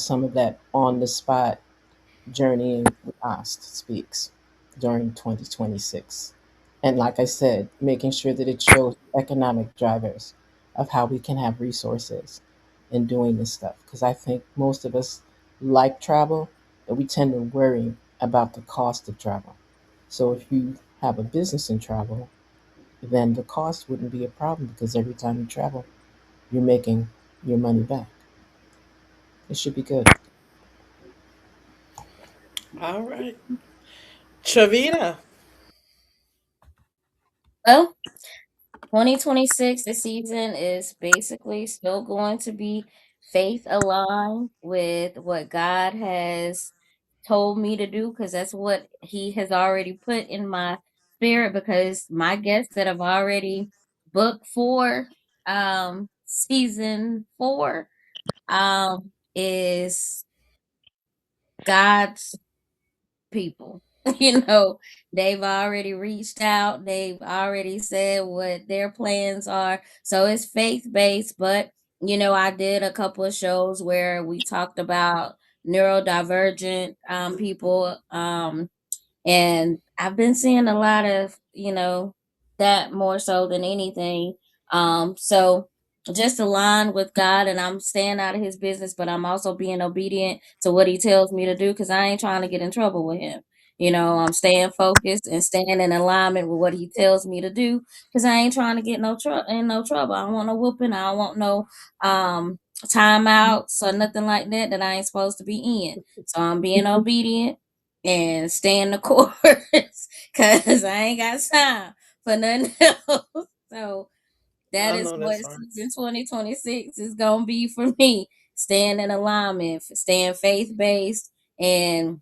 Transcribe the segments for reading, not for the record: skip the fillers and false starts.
some of that on the spot journeying with Ost speaks during 2026. And like I said, making sure that it shows economic drivers of how we can have resources in doing this stuff. Because I think most of us like travel, but we tend to worry about the cost of travel. So if you have a business in travel, then the cost wouldn't be a problem because every time you travel, you're making your money back. It should be good. All right. Chavita. Well, 2026, this season is basically still going to be faith aligned with what God has told me to do because that's what He has already put in my spirit. Because my guests that have already booked for season 4 is God's people. They've already reached out, they've already said what their plans are. So it's faith based, but I did a couple of shows where we talked about neurodivergent people. And I've been seeing a lot of, that more so than anything. So just align with God, and I'm staying out of his business, but I'm also being obedient to what he tells me to do because I ain't trying to get in trouble with him. I'm staying focused and staying in alignment with what he tells me to do because I ain't trying to get no trouble. I don't want no whooping. I don't want no timeouts or nothing like that I ain't supposed to be in. So I'm being obedient and stay in the course because I ain't got time for nothing else. So that I is know what that's right. season 2026 is going to be for me. Staying in alignment, staying faith based, and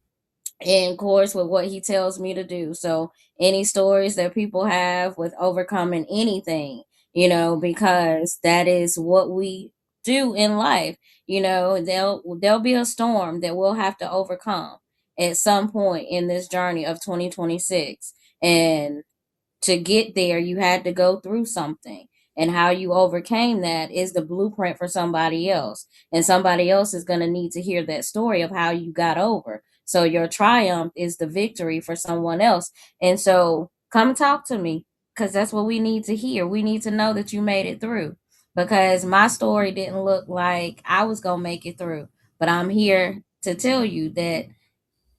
in course with what he tells me to do. So any stories that people have with overcoming anything, because that is what we do in life. There'll be a storm that we'll have to overcome at some point in this journey of 2026. And to get there, you had to go through something. And how you overcame that is the blueprint for somebody else. And somebody else is going to need to hear that story of how you got over. So your triumph is the victory for someone else. And so come talk to me because that's what we need to hear. We need to know that you made it through because my story didn't look like I was going to make it through. But I'm here to tell you that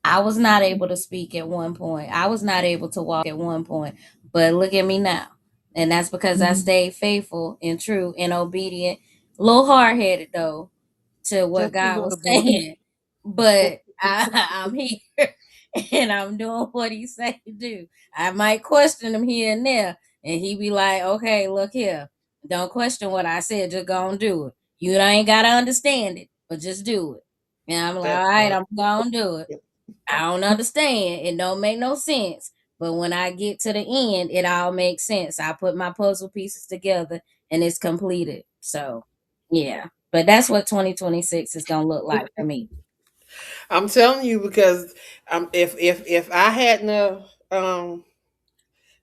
I was not able to speak at one point. I was not able to walk at one point. But look at me now. And that's because I stayed faithful and true and obedient. A little hard headed though to what Just a God was little bit. saying. But I'm here and I'm doing what he said to do. I might question him here and there. And he be like, okay, look here. Don't question what I said. Just go and do it. You ain't got to understand it, but just do it. And I'm like, That all right, part. I'm going to do it. I don't understand. It don't make no sense. But when I get to the end, it all makes sense. I put my puzzle pieces together and it's completed. So, yeah. But that's what 2026 is going to look like for me. I'm telling you because if I hadn't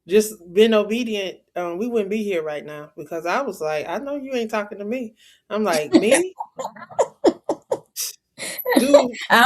just been obedient, we wouldn't be here right now. Because I was like, I know you ain't talking to me. I'm like, me, dude. I